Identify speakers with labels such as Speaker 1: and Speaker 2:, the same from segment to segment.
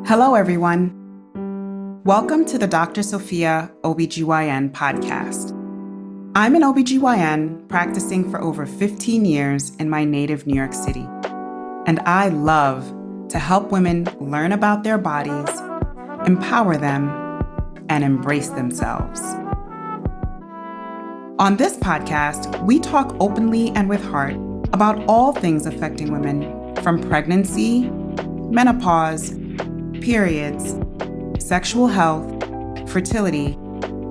Speaker 1: Hello, everyone. Welcome to the Dr. Sophia ObGyn Podcast. I'm an ObGyn practicing for over 15 years in my native New York City, and I love to help women learn about their bodies, empower them, and embrace themselves. On this podcast, we talk openly and with heart about all things affecting women, from pregnancy, menopause, periods, sexual health, fertility,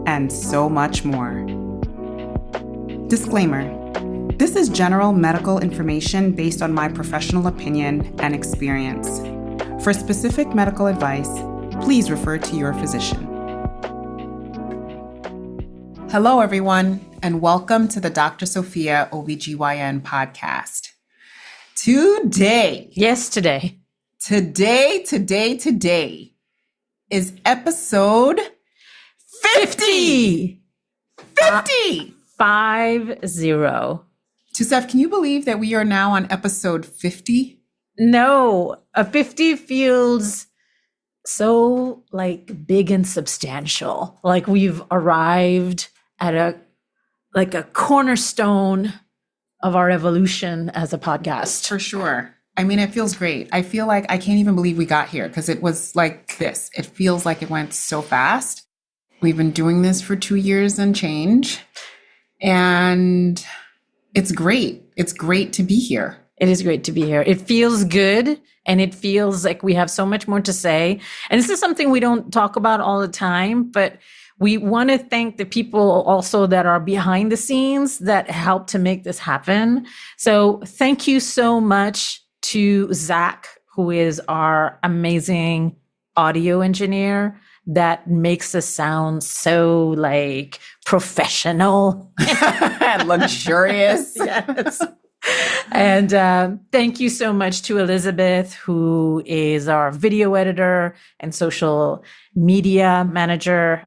Speaker 1: and so much more. Disclaimer: this is general medical information based on my professional opinion and experience. For specific medical advice, please refer to your physician. Hello, everyone, and welcome to the Dr. Sophia ObGyn Podcast. Today is episode 50. 50!
Speaker 2: 50.
Speaker 1: Touseef, can you believe that we are now on episode 50?
Speaker 2: No, a 50 feels so big and substantial. Like we've arrived at a cornerstone of our evolution as a podcast.
Speaker 1: For sure. I mean, it feels great. I feel like I can't even believe we got here because it was like this. It feels like it went so fast. We've been doing this for 2 years and change. And it's great. It's great to be here.
Speaker 2: It is great to be here. It feels good. And it feels like we have so much more to say. And this is something we don't talk about all the time, but we want to thank the people also that are behind the scenes that help to make this happen. So thank you so much to Zach, who is our amazing audio engineer that makes us sound so professional
Speaker 1: and luxurious.
Speaker 2: Yes. And thank you so much to Elizabeth, who is our video editor and social media manager.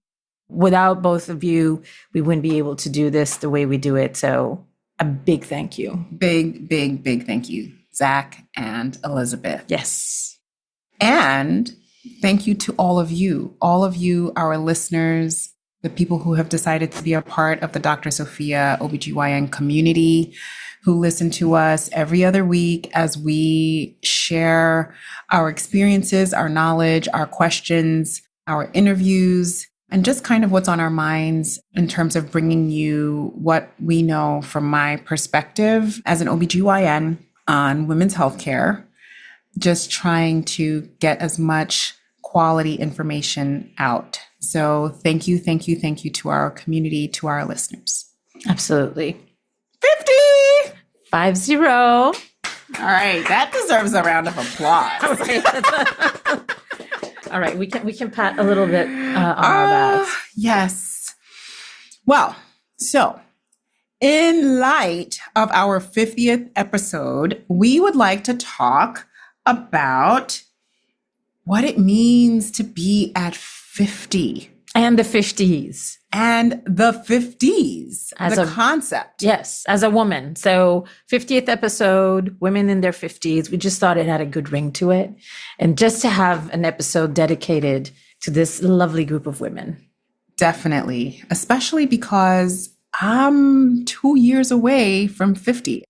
Speaker 2: Without both of you, we wouldn't be able to do this the way we do it. So a big thank you.
Speaker 1: Big thank you, Zach and Elizabeth.
Speaker 2: Yes.
Speaker 1: And thank you to all of you, our listeners, the people who have decided to be a part of the Dr. Sophia ObGyn community, who listen to us every other week as we share our experiences, our knowledge, our questions, our interviews, and just kind of what's on our minds in terms of bringing you what we know from my perspective as an ObGyn on women's healthcare, just trying to get as much quality information out. So thank you to our community, to our listeners.
Speaker 2: Absolutely.
Speaker 1: 50!
Speaker 2: 50.
Speaker 1: All right, that deserves a round of applause.
Speaker 2: All right, we can pat a little bit on our backs.
Speaker 1: Yes. Well, so in light of our 50th episode, we would like to talk about what it means to be at 50.
Speaker 2: And the 50s.
Speaker 1: And the 50s, as the concept.
Speaker 2: Yes, as a woman. So 50th episode, women in their 50s. We just thought it had a good ring to it. And just to have an episode dedicated to this lovely group of women.
Speaker 1: Definitely. Especially because I'm 2 years away from 50.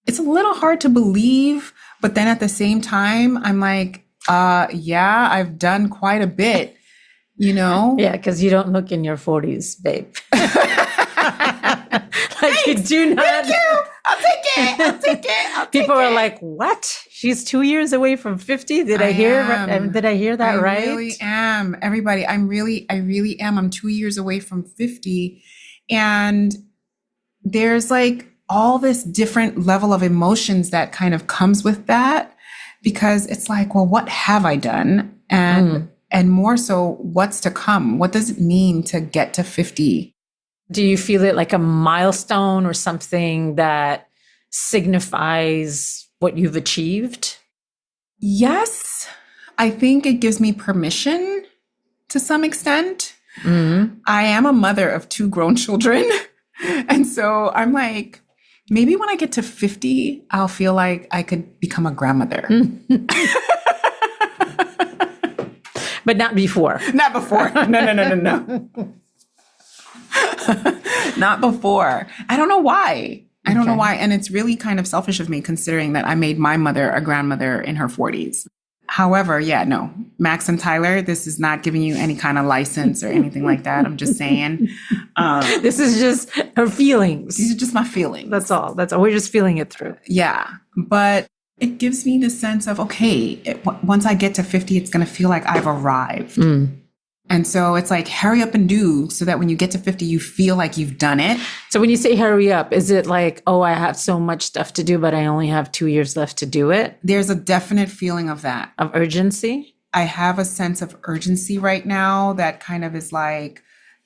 Speaker 1: It's a little hard to believe, but then at the same time, I'm like, yeah, I've done quite a bit. You know?
Speaker 2: Yeah, because you don't look in your 40s, babe. You do not.
Speaker 1: Thank you. I'll take it.
Speaker 2: People are like, what? She's 2 years away from 50? Did I hear that right?
Speaker 1: I really am. Everybody, I really am. I'm 2 years away from 50. And there's all this different level of emotions that kind of comes with that, because it's like, well, what have I done? And more so, what's to come? What does it mean to get to 50?
Speaker 2: Do you feel it like a milestone or something that signifies what you've achieved?
Speaker 1: Yes. I think it gives me permission to some extent. Mm-hmm. I am a mother of 2 grown children. And so I'm like, maybe when I get to 50, I'll feel like I could become a grandmother.
Speaker 2: But not before.
Speaker 1: Not before. No. Not before. I don't know why. I don't know why. And it's really kind of selfish of me considering that I made my mother a grandmother in her 40s. However, yeah, no, Max and Tyler, this is not giving you any kind of license or anything like that. I'm just saying.
Speaker 2: This is just her feelings.
Speaker 1: These are just my feelings.
Speaker 2: That's all. We're just feeling it through.
Speaker 1: Yeah. But it gives me the sense of, okay, once I get to 50, it's going to feel like I've arrived. And so it's like, hurry up and do so that when you get to 50, you feel like you've done it.
Speaker 2: So when you say hurry up, is it like, oh, I have so much stuff to do, but I only have 2 years left to do it?
Speaker 1: There's a definite feeling of that.
Speaker 2: Of urgency?
Speaker 1: I have a sense of urgency right now that kind of is like,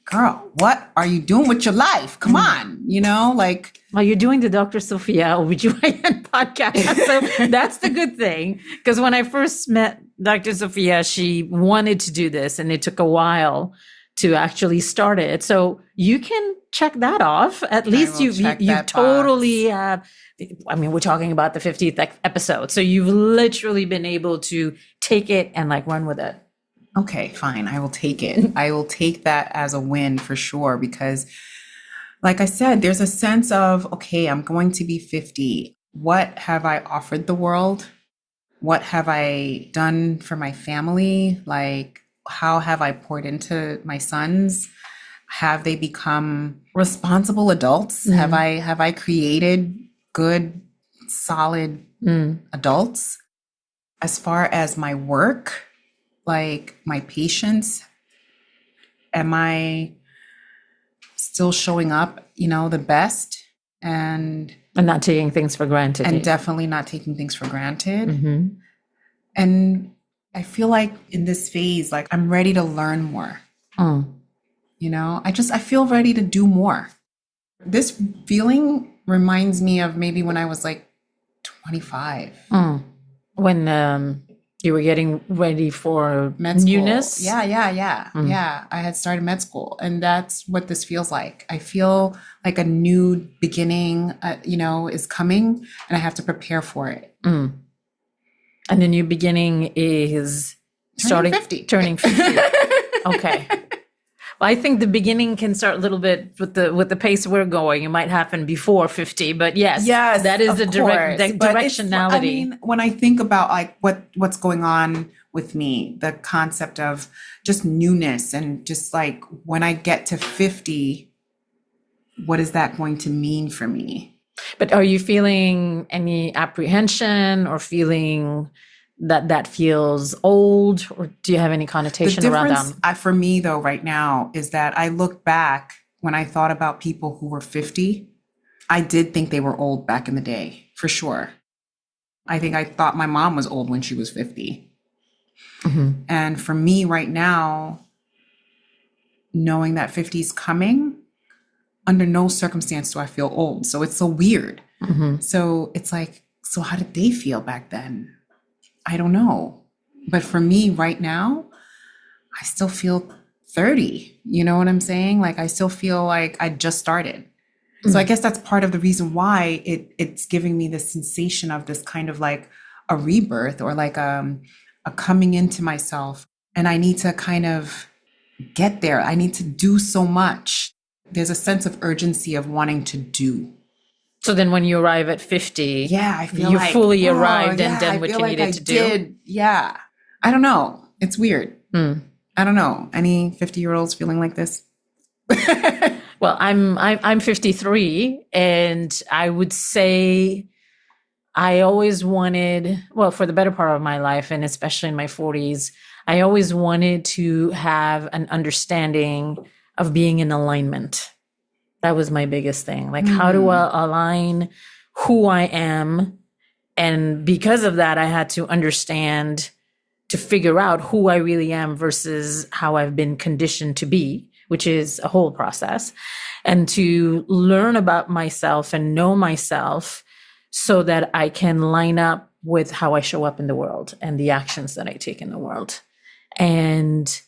Speaker 1: girl, what are you doing with your life? Come on, like.
Speaker 2: Well, you're doing the Dr. Sophia ObGyn podcast. So that's the good thing. Because when I first met Dr. Sophia, she wanted to do this and it took a while to actually start it. So you can check that off. At least you totally have. I mean, we're talking about the 50th episode. So you've literally been able to take it and like run with it.
Speaker 1: Okay, fine. I will take it. I will take that as a win for sure, because like I said, there's a sense of, okay, I'm going to be 50. What have I offered the world? What have I done for my family? Like, how have I poured into my sons? Have they become responsible adults? Have I created good, solid adults? As far as my work, like my patients, am I still showing up, the best and
Speaker 2: not taking things for granted.
Speaker 1: And definitely not taking things for granted. And I feel like in this phase, like I'm ready to learn more. I feel ready to do more. This feeling reminds me of maybe when I was like 25.
Speaker 2: When you were getting ready for
Speaker 1: med school.
Speaker 2: Newness?
Speaker 1: Yeah. Yeah, I had started med school, and that's what this feels like. I feel like a new beginning, is coming, and I have to prepare for it.
Speaker 2: And the new beginning is
Speaker 1: turning 50.
Speaker 2: Turning 50. Okay. Well, I think the beginning can start a little bit with the pace we're going. It might happen before 50, but yes, that is the directionality.
Speaker 1: When I think about like what's going on with me, the concept of just newness and just like when I get to 50, what is that going to mean for me?
Speaker 2: But are you feeling any apprehension or feeling that feels old, or do you have any connotation around that?
Speaker 1: The difference for me, though, right now is that I look back when I thought about people who were 50, I did think they were old back in the day, for sure. I think I thought my mom was old when she was 50. And for me right now, knowing that 50 is coming, under no circumstance do I feel old. So it's so weird. So it's like, so how did they feel back then? I don't know. But for me right now, I still feel 30. You know what I'm saying? Like I still feel like I just started. So I guess that's part of the reason why it's giving me this sensation of this kind of like a rebirth or like a coming into myself. And I need to kind of get there. I need to do so much. There's a sense of urgency of wanting to do.
Speaker 2: So then when you arrive at 50,
Speaker 1: I feel
Speaker 2: you
Speaker 1: like,
Speaker 2: fully arrived and done what you needed to do.
Speaker 1: Yeah. I don't know. It's weird. I don't know. Any 50-year-olds feeling like this?
Speaker 2: Well, I'm 53, and I would say I always wanted, well, for the better part of my life, and especially in my 40s, I always wanted to have an understanding of being in alignment. That was my biggest thing. Like, how do I align who I am? And because of that, I had to understand, to figure out who I really am versus how I've been conditioned to be, which is a whole process, and to learn about myself and know myself so that I can line up with how I show up in the world and the actions that I take in the world. And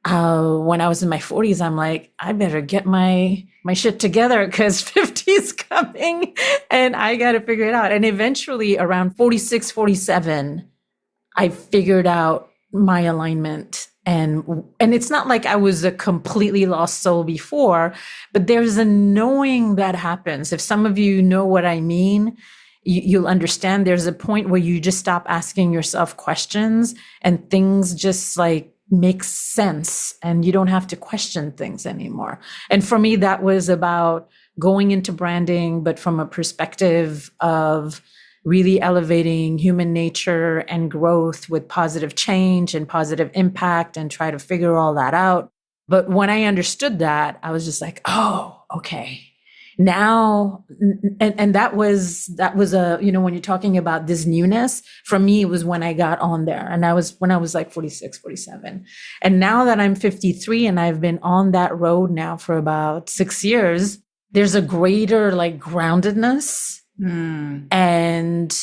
Speaker 2: when I was in my 40s, I'm like, I better get my shit together because 50 is coming and I got to figure it out. And eventually around 46, 47, I figured out my alignment. And it's not like I was a completely lost soul before, but there's a knowing that happens. If some of you know what I mean, you'll understand there's a point where you just stop asking yourself questions and things just like make sense and you don't have to question things anymore. And for me, that was about going into branding, but from a perspective of really elevating human nature and growth with positive change and positive impact and try to figure all that out. But when I understood that, I was just like, oh, okay. Now, and that was a, when you're talking about this newness, for me, it was when I got on there and when I was like 46, 47. And now that I'm 53 and I've been on that road now for about 6 years, there's a greater like groundedness. And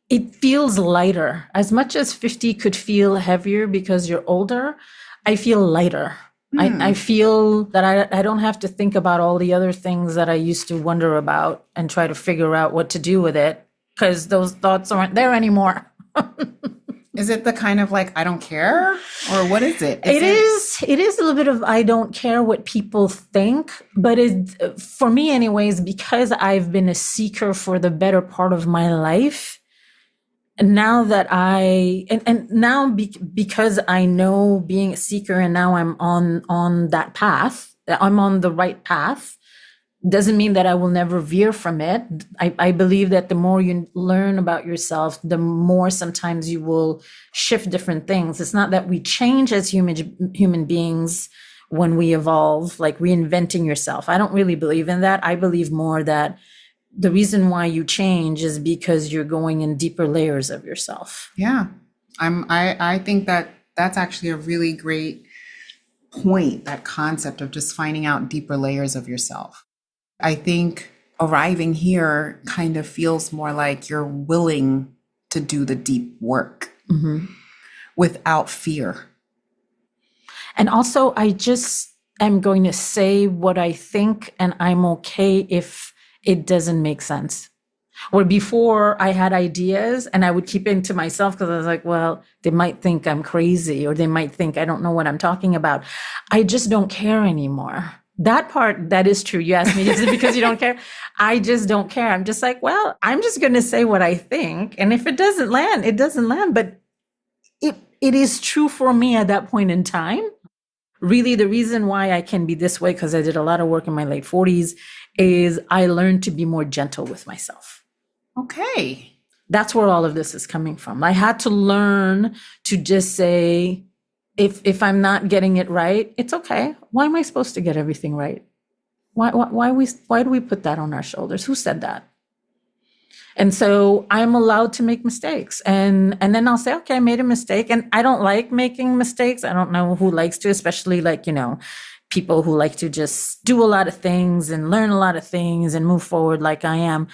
Speaker 2: it feels lighter. As much as 50 could feel heavier because you're older, I feel lighter. I feel that I don't have to think about all the other things that I used to wonder about and try to figure out what to do with it because those thoughts aren't there anymore.
Speaker 1: Is it the kind of like, I don't care? Or what is it?
Speaker 2: It is a little bit of, I don't care what people think, but for me anyways, because I've been a seeker for the better part of my life, and now that because I know being a seeker and now I'm on that path, I'm on the right path, doesn't mean that I will never veer from it. I believe that the more you learn about yourself, the more sometimes you will shift different things. It's not that we change as human beings when we evolve, like reinventing yourself. I don't really believe in that. I believe more that the reason why you change is because you're going in deeper layers of yourself.
Speaker 1: Yeah. I think that that's actually a really great point, that concept of just finding out deeper layers of yourself. I think arriving here kind of feels more like you're willing to do the deep work without fear.
Speaker 2: And also, I just am going to say what I think, and I'm okay if it doesn't make sense. Where before I had ideas and I would keep it to myself because I was like, well, they might think I'm crazy or they might think I don't know what I'm talking about. I just don't care anymore. That part, that is true. You asked me, is it because you don't care? I just don't care. I'm just like, well, I'm just going to say what I think. And if it doesn't land, it doesn't land. But it is true for me at that point in time. Really, the reason why I can be this way, because I did a lot of work in my late 40s, is I learned to be more gentle with myself.
Speaker 1: Okay.
Speaker 2: That's where all of this is coming from. I had to learn to just say, if I'm not getting it right, it's okay. Why am I supposed to get everything right? Why do we put that on our shoulders? Who said that? And so I'm allowed to make mistakes. And then I'll say, okay, I made a mistake. And I don't like making mistakes. I don't know who likes to, especially like, people who like to just do a lot of things and learn a lot of things and move forward like I am.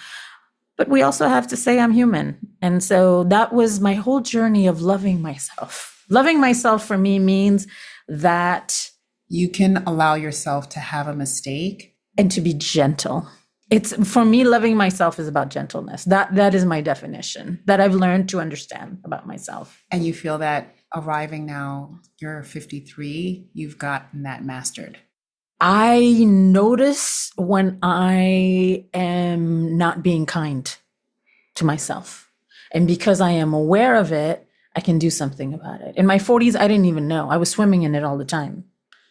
Speaker 2: But we also have to say I'm human. And so that was my whole journey of loving myself. Loving myself for me means that
Speaker 1: you can allow yourself to have a mistake
Speaker 2: and to be gentle. It's, for me, loving myself is about gentleness. That is my definition that I've learned to understand about myself.
Speaker 1: And you feel that arriving now, you're 53, you've gotten that mastered.
Speaker 2: I notice when I am not being kind to myself. And because I am aware of it, I can do something about it. In my 40s, I didn't even know. I was swimming in it all the time.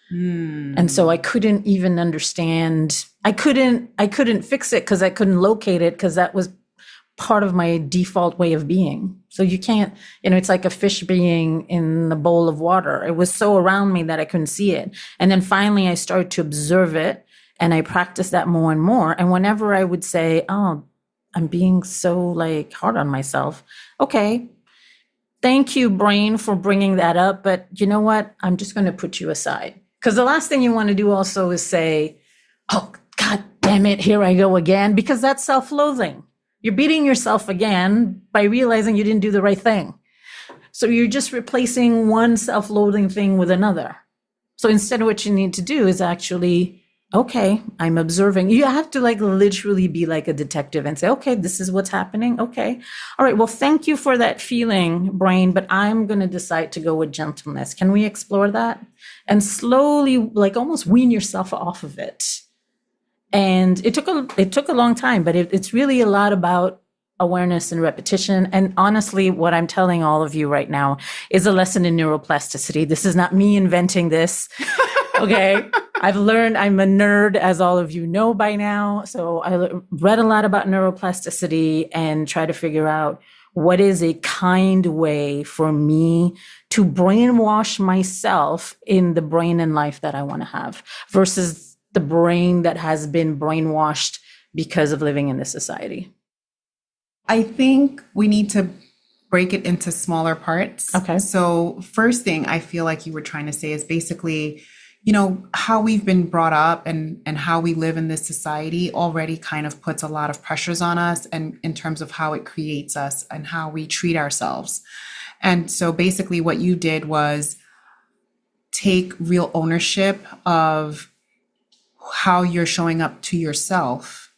Speaker 2: And so I couldn't even understand. I couldn't fix it because I couldn't locate it because that was part of my default way of being. So you can't, it's like a fish being in a bowl of water. It was so around me that I couldn't see it. And then finally I started to observe it and I practiced that more and more. And whenever I would say, oh, I'm being so like hard on myself. Okay. Thank you, brain, for bringing that up. But you know what? I'm just going to put you aside. Because the last thing you want to do also is say, oh, God damn it, here I go again. Because that's self-loathing. You're beating yourself again by realizing you didn't do the right thing. So you're just replacing one self-loathing thing with another. So instead, what you need to do is actually Okay, I'm observing. You have to like literally be like a detective and say, okay, this is what's happening. Okay. All right. Well, thank you for that feeling, brain, but I'm going to decide to go with gentleness. Can we explore that? And slowly, like almost wean yourself off of it. And it took a long time, but it's really a lot about awareness and repetition. And honestly, what I'm telling all of you right now is a lesson in neuroplasticity. This is not me inventing this. Okay. I've learned, I'm a nerd, as all of you know by now. So I read a lot about neuroplasticity and try to figure out what is a kind way for me to brainwash myself in the brain and life that I want to have versus the brain that has been brainwashed because of living in this society.
Speaker 1: I think we need to break it into smaller parts.
Speaker 2: Okay.
Speaker 1: So first thing I feel like you were trying to say is basically, how we've been brought up and how we live in this society already kind of puts a lot of pressures on us, and in terms of how it creates us and how we treat ourselves. And so basically what you did was take real ownership of how you're showing up to yourself,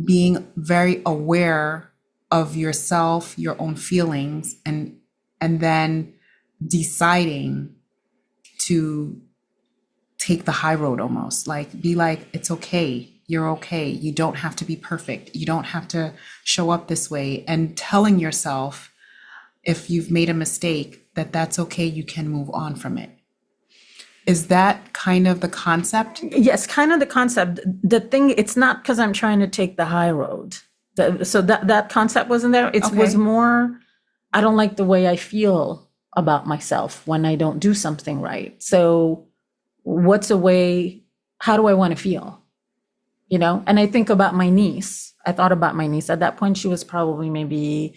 Speaker 1: being very aware of yourself, your own feelings, and then deciding to take the high road, almost like be like, it's okay. You're okay. You don't have to be perfect. You don't have to show up this way, and telling yourself if you've made a mistake that that's okay. You can move on from it. Is that kind of the concept?
Speaker 2: Yes, kind of the concept. The thing, it's not because I'm trying to take the high road. So that concept wasn't there. It was more, I don't like the way I feel about myself when I don't do something right. So what's a way, how do I want to feel? And I think about my niece. I thought about my niece. At that point, she was probably maybe,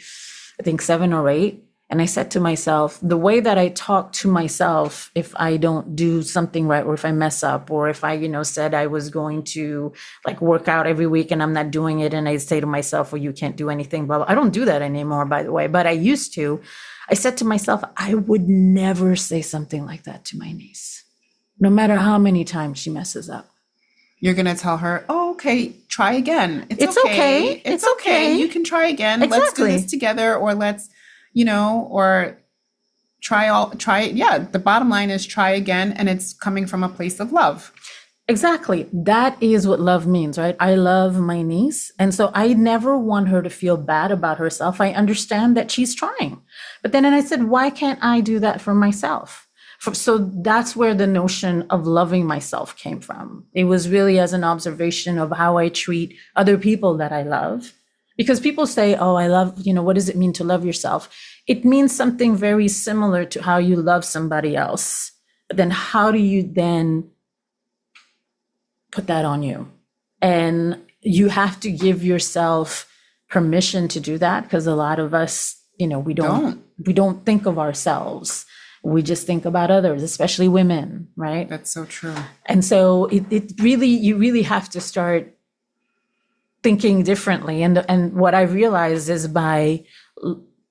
Speaker 2: I think 7 or 8. And I said to myself, the way that I talk to myself, if I don't do something right, or if I mess up, or if I, said I was going to like work out every week and I'm not doing it, and I say to myself, well, you can't do anything, blah, blah. I don't do that anymore, by the way, but I used to. I said to myself, I would never say something like that to my niece, no matter how many times she messes up.
Speaker 1: You're going to tell her, oh, okay, try again.
Speaker 2: It's okay.
Speaker 1: It's okay. You can try again.
Speaker 2: Exactly.
Speaker 1: Let's do this together, or let's, or try it. Yeah. The bottom line is try again. And it's coming from a place of love.
Speaker 2: Exactly. That is what love means, right? I love my niece. And so I never want her to feel bad about herself. I understand that she's trying. But then I said, why can't I do that for myself? So that's where the notion of loving myself came from. It was really as an observation of how I treat other people that I love. Because people say, oh, I love, what does it mean to love yourself? It means something very similar to how you love somebody else. But then how do you then put that on you? And you have to give yourself permission to do that, because a lot of us, we don't think of ourselves. We just think about others, especially women, right?
Speaker 1: That's so true.
Speaker 2: And so it really, you really have to start thinking differently. And what I realized is by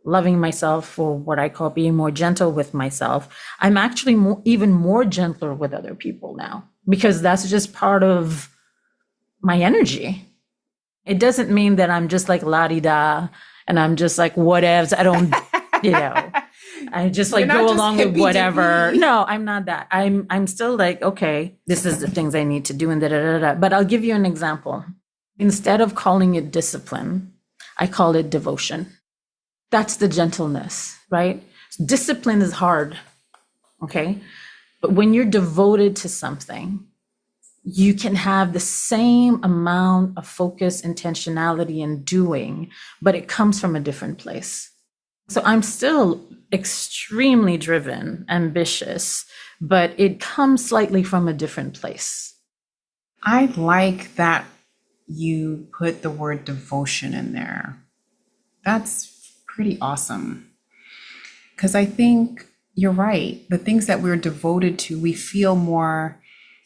Speaker 2: loving myself, or what I call being more gentle with myself, I'm actually even more gentler with other people now, because that's just part of my energy. It doesn't mean that I'm just like la-di-da and I'm just like whatevs. I don't, I just like go along with whatever. No, I'm not that. I'm still like, okay, this is the things I need to do, and da-da-da-da. But I'll give you an example. Instead of calling it discipline, I call it devotion. That's the gentleness, right? Discipline is hard, okay? But when you're devoted to something, you can have the same amount of focus, intentionality, and doing, but it comes from a different place. So I'm still extremely driven, ambitious, but it comes slightly from a different place.
Speaker 1: I like that you put the word devotion in there. That's pretty awesome. Because I think you're right. The things that we're devoted to, we feel more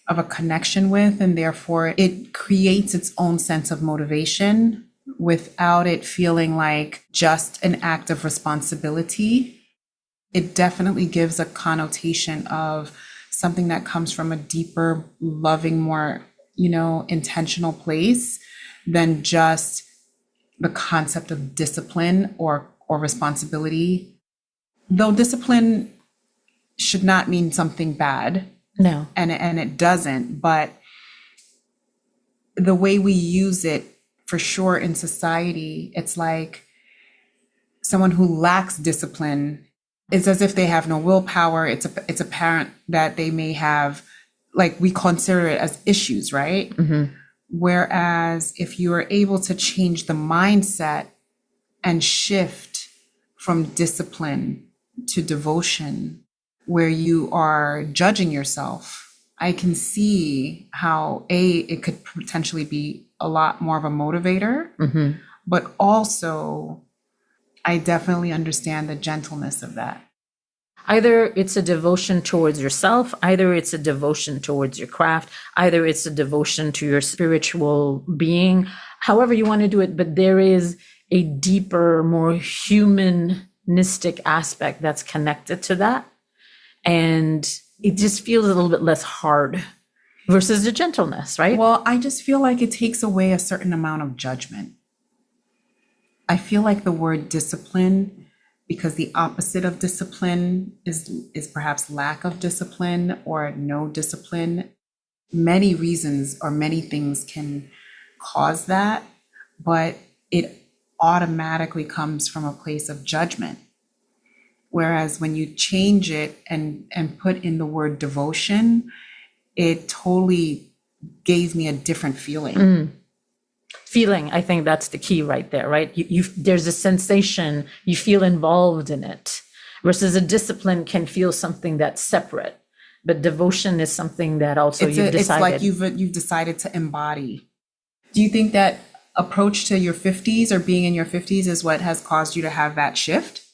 Speaker 1: of a connection with, and therefore it creates its own sense of motivation without it feeling like just an act of responsibility. It definitely gives a connotation of something that comes from a deeper, loving, more intentional place than just the concept of discipline or responsibility. Though discipline should not mean something bad.
Speaker 2: No.
Speaker 1: And it doesn't, but the way we use it for sure in society, it's like someone who lacks discipline, it's as if they have no willpower. It's apparent that they may have, like, we consider it as issues, right?
Speaker 2: Mm-hmm.
Speaker 1: Whereas if you are able to change the mindset and shift from discipline to devotion, where you are judging yourself, I can see how it could potentially be a lot more of a motivator,
Speaker 2: Mm-hmm.
Speaker 1: but also I definitely understand the gentleness of that.
Speaker 2: Either it's a devotion towards yourself, either it's a devotion towards your craft, either it's a devotion to your spiritual being, however you want to do it. But there is a deeper, more humanistic aspect that's connected to that. And it just feels a little bit less hard versus the gentleness, right?
Speaker 1: Well, I just feel like it takes away a certain amount of judgment. I feel like the word discipline, because the opposite of discipline is perhaps lack of discipline or no discipline. Many reasons or many things can cause that, but it automatically comes from a place of judgment. Whereas when you change it and put in the word devotion, it totally gave me a different feeling.
Speaker 2: Feeling, I think that's the key right there, right? There's a sensation, you feel involved in it, versus a discipline can feel something that's separate. But devotion is something that also you've decided.
Speaker 1: It's like you've decided to embody. Do you think that approach to your 50s or being in your 50s is what has caused you to have that shift?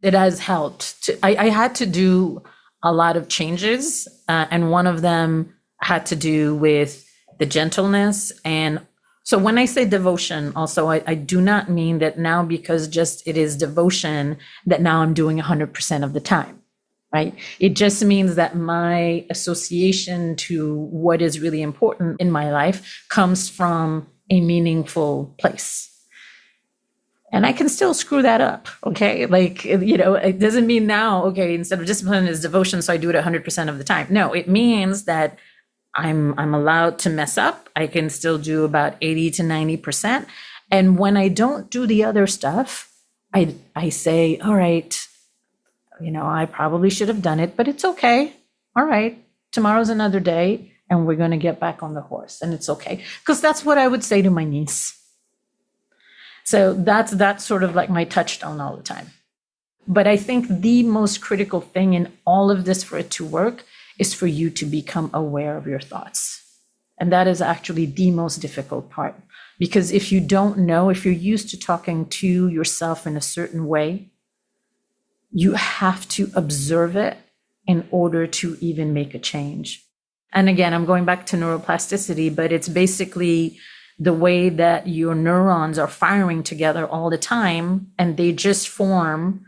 Speaker 2: It has helped. I had to do a lot of changes, and one of them had to do with the gentleness. And so when I say devotion, also, I do not mean that now because just it is devotion that now I'm doing 100% of the time, right? It just means that my association to what is really important in my life comes from a meaningful place. And I can still screw that up, okay? Like, it doesn't mean now, okay, instead of discipline is devotion, so I do it 100% of the time. No, it means that I'm allowed to mess up. I can still do about 80 to 90%. And when I don't do the other stuff, I say, all right, I probably should have done it, but it's okay. All right, tomorrow's another day, and we're going to get back on the horse, and it's okay. Because that's what I would say to my niece. So that's sort of like my touchstone all the time. But I think the most critical thing in all of this for it to work is for you to become aware of your thoughts. And that is actually the most difficult part. Because if you don't know, if you're used to talking to yourself in a certain way, you have to observe it in order to even make a change. And again, I'm going back to neuroplasticity, but it's basically the way that your neurons are firing together all the time, and they just form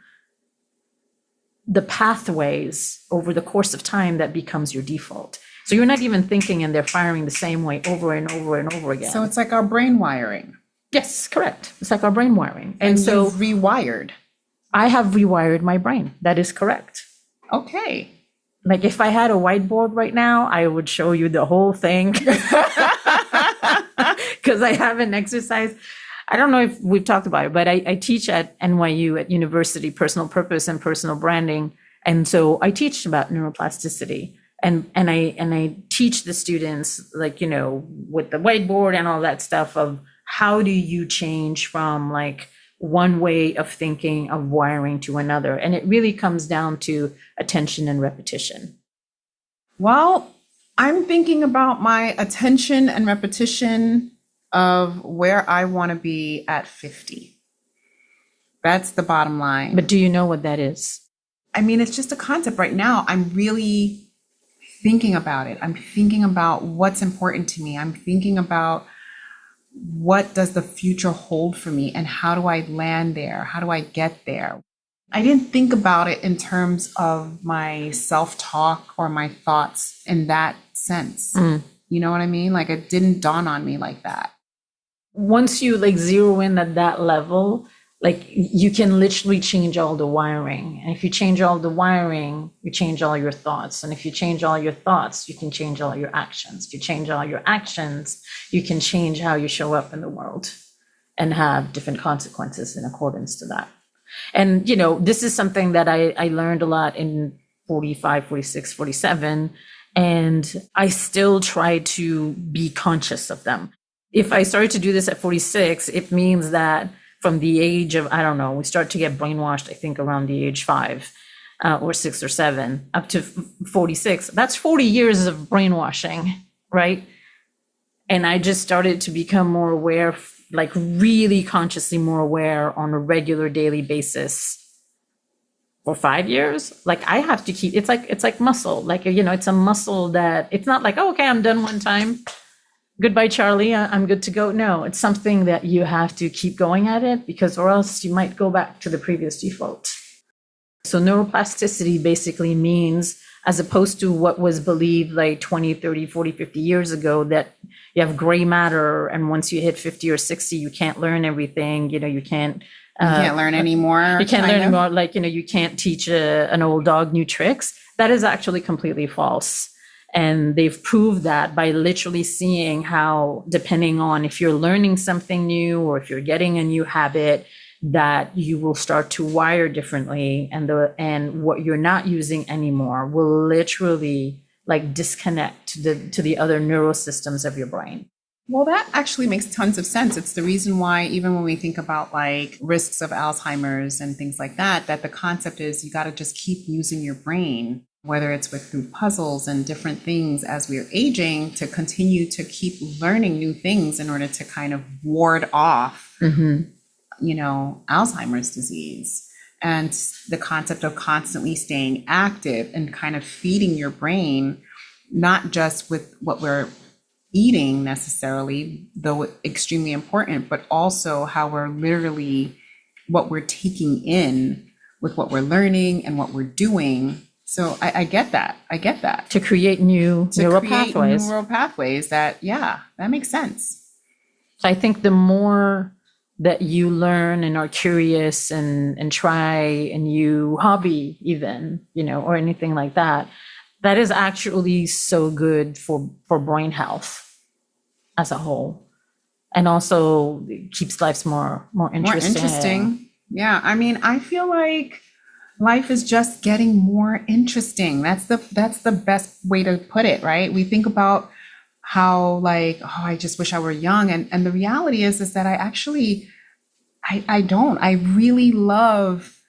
Speaker 2: the pathways over the course of time that becomes your default. So you're not even thinking, and they're firing the same way over and over and over again.
Speaker 1: So it's like our brain wiring.
Speaker 2: Yes, correct. It's like our brain wiring.
Speaker 1: And
Speaker 2: so
Speaker 1: you've rewired.
Speaker 2: I have rewired my brain. That is correct.
Speaker 1: Okay.
Speaker 2: Like if I had a whiteboard right now, I would show you the whole thing. Because I have an exercise. I don't know if we've talked about it, but I teach at NYU at university, personal purpose and personal branding. And so I teach about neuroplasticity, and I teach the students, like, with the whiteboard and all that stuff, of how do you change from like one way of thinking, of wiring, to another. And it really comes down to attention and repetition.
Speaker 1: Well, I'm thinking about my attention and repetition of where I want to be at 50. That's the bottom line.
Speaker 2: But do you know what that is?
Speaker 1: I mean, it's just a concept right now. I'm really thinking about it. I'm thinking about what's important to me. I'm thinking about what does the future hold for me, and how do I land there? How do I get there? I didn't think about it in terms of my self-talk or my thoughts in that sense. You know what I mean? Like it didn't dawn on me like that.
Speaker 2: Once you like zero in at that level, like you can literally change all the wiring. And if you change all the wiring, you change all your thoughts. And if you change all your thoughts, you can change all your actions. If you change all your actions, you can change how you show up in the world and have different consequences in accordance to that. And, you know, this is something that I learned a lot in 45, 46, 47. And I still try to be conscious of them. If I started to do this at 46, it means that from the age of, I don't know, we start to get brainwashed, I think around the age 5 or 6 or 7 up to 46. That's 40 years of brainwashing, right? And I just started to become more aware, like really consciously more aware on a regular daily basis for 5 years. Like I have to keep, it's like muscle, like, you know, it's a muscle that it's not like, oh, okay, I'm done one time. Goodbye, Charlie. I'm good to go. No, it's something that you have to keep going at it because or else you might go back to the previous default. So neuroplasticity basically means, as opposed to what was believed like 20, 30, 40, 50 years ago, that you have gray matter and once you hit 50 or 60, you can't learn everything. You know, you can't
Speaker 1: learn anymore.
Speaker 2: You can't learn anymore. Like, you know, you can't teach an old dog new tricks. That is actually completely false. And they've proved that by literally seeing how, depending on if you're learning something new or if you're getting a new habit, that you will start to wire differently, and what you're not using anymore will literally like disconnect to the other neurosystems of your brain.
Speaker 1: Well, that actually makes tons of sense. It's the reason why even when we think about like risks of Alzheimer's and things like that, that the concept is you got to just keep using your brain, whether it's through puzzles and different things as we're aging, to continue to keep learning new things in order to kind of ward off, you know, Alzheimer's disease. And the concept of constantly staying active and kind of feeding your brain, not just with what we're eating necessarily, though extremely important, but also how we're literally, what we're taking in with what we're learning and what we're doing. So I get that. I get that.
Speaker 2: To create new neural pathways.
Speaker 1: Neural pathways that, yeah, that makes sense.
Speaker 2: So I think the more that you learn and are curious and try a new hobby even, you know, or anything like that, that is actually so good for brain health as a whole. And also keeps lives more interesting.
Speaker 1: More interesting. Yeah. I mean, I feel like life is just getting more interesting. That's the best way to put it, right? We think about how like, oh, I just wish I were young. And the reality is that I don't. I really love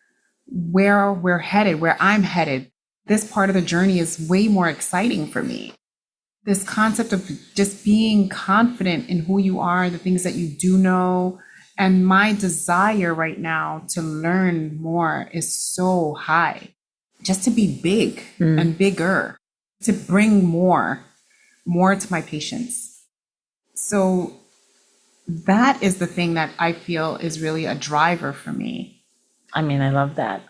Speaker 1: where we're headed, where I'm headed. This part of the journey is way more exciting for me. This concept of just being confident in who you are, the things that you do know, and my desire right now to learn more is so high. Just to be big and bigger, to bring more to my patients. So that is the thing that I feel is really a driver for me.
Speaker 2: I mean, I love that.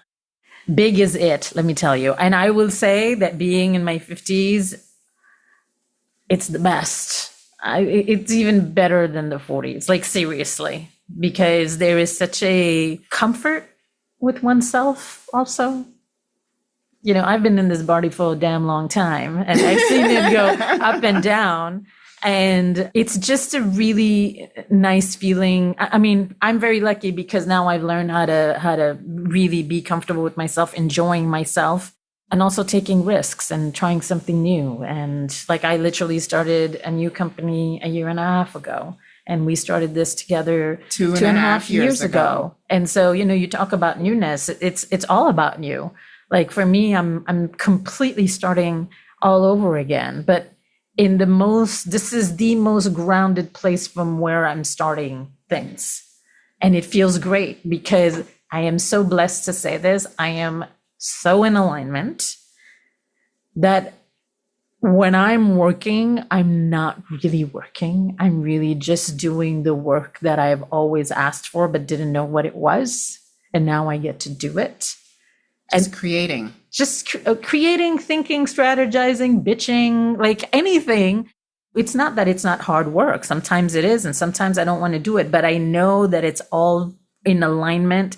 Speaker 2: Big is it, let me tell you. And I will say that being in my 50s, it's the best. It's even better than the 40s, like seriously, because there is such a comfort with oneself also. You know, I've been in this body for a damn long time and I've seen it go up and down. And it's just a really nice feeling. I mean, I'm very lucky because now I've learned how to really be comfortable with myself, enjoying myself, and also taking risks and trying something new. And like I literally started a new company a year and a half ago. And we started this together two and a half years ago. And so, you know, you talk about newness, it's all about new. Like for me, I'm completely starting all over again. But this is the most grounded place from where I'm starting things. And it feels great because I am so blessed to say this. I am so in alignment that when I'm working, I'm not really working. I'm really just doing the work that I've always asked for, but didn't know what it was. And now I get to do it.
Speaker 1: Just creating.
Speaker 2: Just creating, thinking, strategizing, bitching, like anything. it's not that it's not hard work. Sometimes it is, and sometimes I don't want to do it, but I know that it's all in alignment.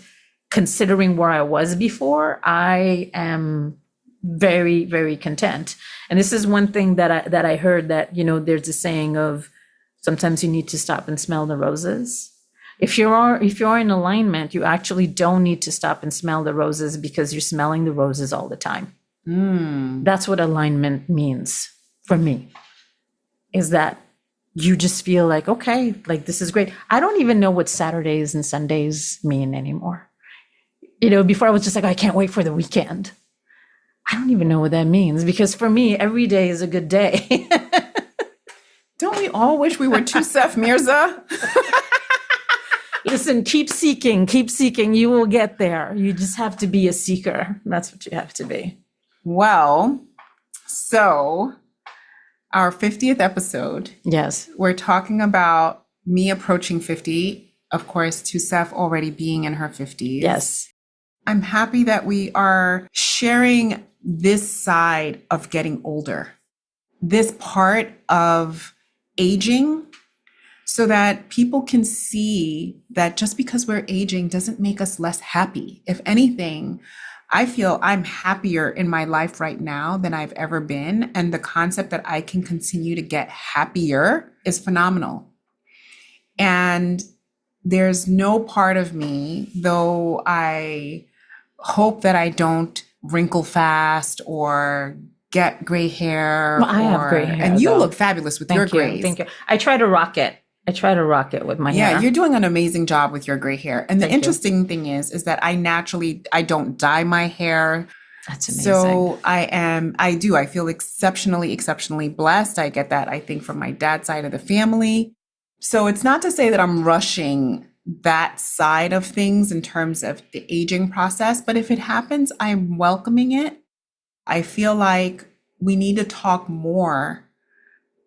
Speaker 2: Considering where I was before, I am very, very content. And this is one thing that I heard, that, there's a saying of sometimes you need to stop and smell the roses. If you're in alignment, you actually don't need to stop and smell the roses, because you're smelling the roses all the time. That's what alignment means for me, is that you just feel like, okay, like this is great. I don't even know what Saturdays and Sundays mean anymore. Before I was just like, I can't wait for the weekend. I don't even know what that means, because for me, every day is a good day.
Speaker 1: Don't we all wish we were Touseef Mirza?
Speaker 2: Listen, keep seeking. You will get there. You just have to be a seeker. That's what you have to be.
Speaker 1: Well, so our 50th episode.
Speaker 2: Yes.
Speaker 1: We're talking about me approaching 50. Of course, Touseef already being in her 50s.
Speaker 2: Yes.
Speaker 1: I'm happy that we are sharing this side of getting older, this part of aging, so that people can see that just because we're aging doesn't make us less happy. If anything, I feel I'm happier in my life right now than I've ever been. And the concept that I can continue to get happier is phenomenal. And there's no part of me, though I hope that I don't wrinkle fast or get gray hair.
Speaker 2: Well, I have gray hair.
Speaker 1: And you look fabulous with your grays.
Speaker 2: Thank you. I try to rock it with my hair.
Speaker 1: Yeah, you're doing an amazing job with your gray hair. And the interesting thing is that I don't dye my hair.
Speaker 2: That's amazing.
Speaker 1: So I feel exceptionally blessed. I get that, I think, from my dad's side of the family. So it's not to say that I'm rushing that side of things in terms of the aging process, but if it happens, I'm welcoming it. I feel like we need to talk more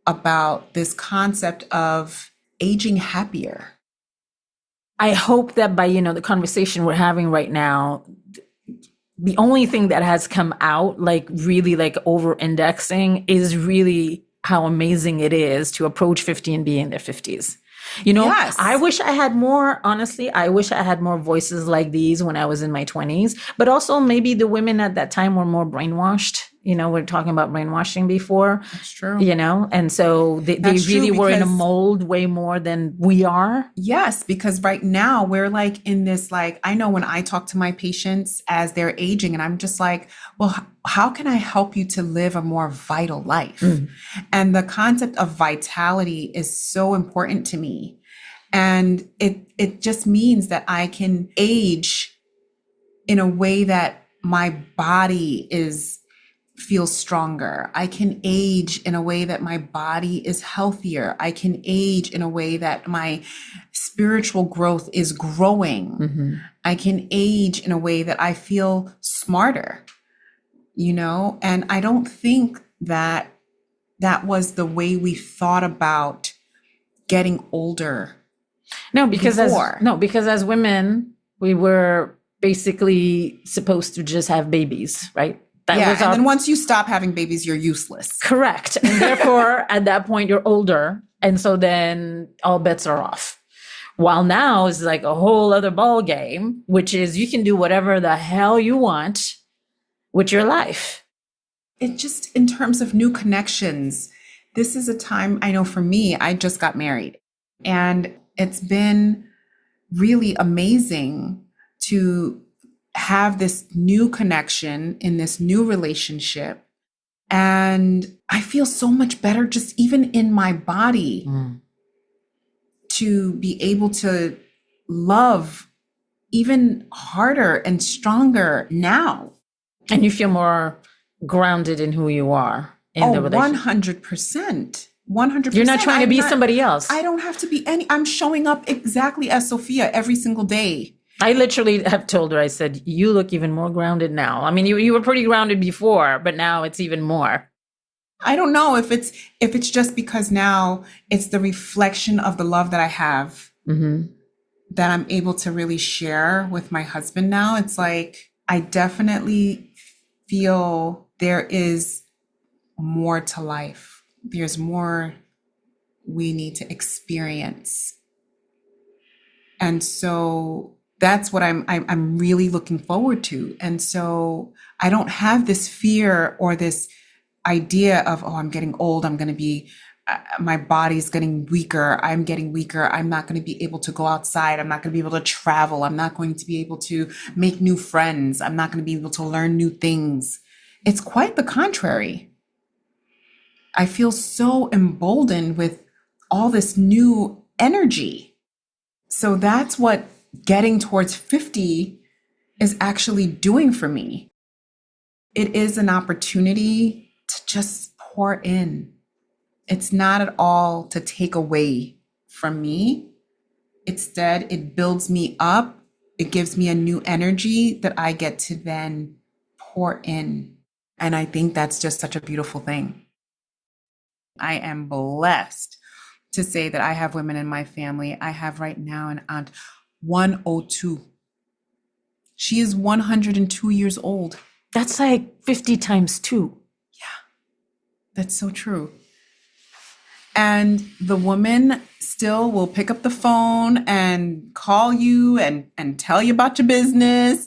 Speaker 1: about this concept of aging happier.
Speaker 2: I hope that by, the conversation we're having right now, the only thing that has come out, like really like over indexing, is really how amazing it is to approach 50 and be in their 50s.
Speaker 1: Yes.
Speaker 2: I wish I had more voices like these when I was in my 20s, but also maybe the women at that time were more brainwashed. We're talking about brainwashing before.
Speaker 1: That's true.
Speaker 2: And so they really were in a mold way more than we are.
Speaker 1: Yes, because right now we're like in this, like, I know when I talk to my patients as they're aging, and I'm just like, well, how can I help you to live a more vital life? And the concept of vitality is so important to me. And it just means that I can age in a way that my body feels stronger. I can age in a way that my body is healthier. I can age in a way that my spiritual growth is growing. I can age in a way that I feel smarter, and I don't think that was the way we thought about getting older.
Speaker 2: No, because as women, we were basically supposed to just have babies, right?
Speaker 1: Then once you stop having babies, you're useless.
Speaker 2: Correct. And therefore, at that point, you're older. And so then all bets are off. While now is like a whole other ball game, which is you can do whatever the hell you want with your life.
Speaker 1: It just, in terms of new connections, this is a time, I know for me, I just got married. And it's been really amazing to have this new connection in this new relationship. And I feel so much better just even in my body to be able to love even harder and stronger now.
Speaker 2: And you feel more grounded in who you are in the relationship.
Speaker 1: 100%. 100%.
Speaker 2: You're not trying to be somebody else.
Speaker 1: I don't have to be I'm showing up exactly as Sophia every single day.
Speaker 2: I literally have told her, I said, you look even more grounded now. I mean, you were pretty grounded before, but now it's even more.
Speaker 1: I don't know if it's just because now it's the reflection of the love that I have that I'm able to really share with my husband now. It's like, I definitely feel there is more to life. There's more we need to experience. And so that's what I'm really looking forward to. And so I don't have this fear or this idea of, oh, I'm getting old. I'm going to be, my body's getting weaker. I'm getting weaker. I'm not going to be able to go outside. I'm not going to be able to travel. I'm not going to be able to make new friends. I'm not going to be able to learn new things. It's quite the contrary. I feel so emboldened with all this new energy. So that's what getting towards 50 is actually doing for me. It is an opportunity to just pour in. It's not at all to take away from me. Instead, it builds me up. It gives me a new energy that I get to then pour in. And I think that's just such a beautiful thing. I am blessed to say that I have women in my family. I have right now an aunt, 102. She is 102 years old.
Speaker 2: That's like 50 times 2.
Speaker 1: Yeah, that's so true. And the woman still will pick up the phone and call you and tell you about your business.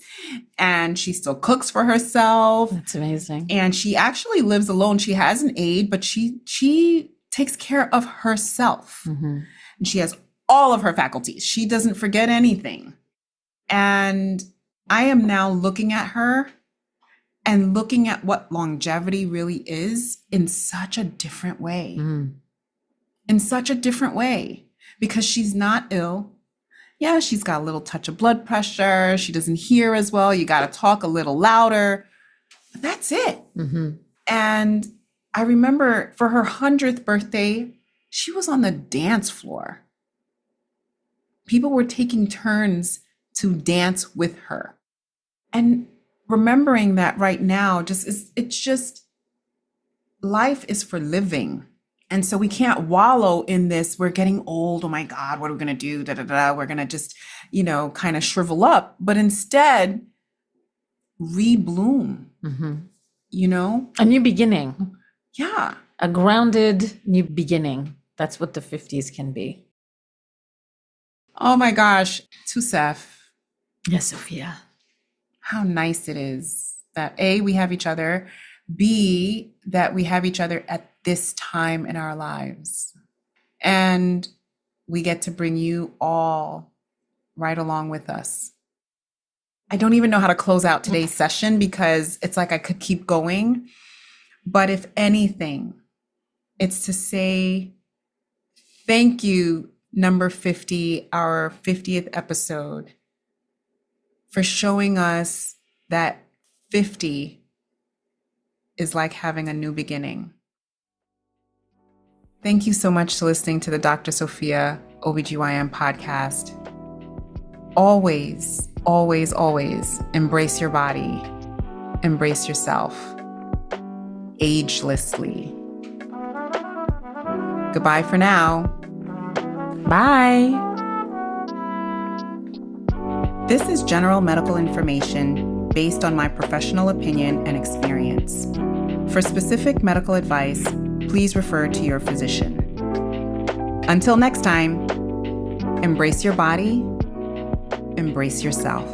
Speaker 1: And she still cooks for herself.
Speaker 2: That's amazing.
Speaker 1: And she actually lives alone. She has an aide, but she takes care of herself.
Speaker 2: Mm-hmm.
Speaker 1: And she has all of her faculties. She doesn't forget anything. And I am now looking at her and looking at what longevity really is in such a different way.
Speaker 2: Mm.
Speaker 1: In such a different way, because she's not ill. Yeah, she's got a little touch of blood pressure. She doesn't hear as well. You got to talk a little louder. But that's it.
Speaker 2: Mm-hmm.
Speaker 1: And I remember for her 100th birthday, she was on the dance floor. People were taking turns to dance with her. And remembering that right now, it's just life is for living. And so we can't wallow in this, we're getting old, oh my God, what are we going to do? We're going to just, kind of shrivel up, but instead rebloom,
Speaker 2: A new beginning.
Speaker 1: Yeah.
Speaker 2: A grounded new beginning. That's what the 50s can be.
Speaker 1: Oh my gosh, Touseef.
Speaker 2: Yes, Sophia.
Speaker 1: How nice it is that A, we have each other, B, that we have each other at this time in our lives. And we get to bring you all right along with us. I don't even know how to close out today's session because it's like I could keep going. But if anything, it's to say thank you, number 50, our 50th episode, for showing us that 50 is like having a new beginning. Thank you so much for listening to the Dr. Sophia ObGyn Podcast. Always, always, always embrace your body. Embrace yourself. Agelessly. Goodbye for now.
Speaker 2: Bye.
Speaker 1: This is general medical information based on my professional opinion and experience. For specific medical advice, please refer to your physician. Until next time, embrace your body, embrace yourself.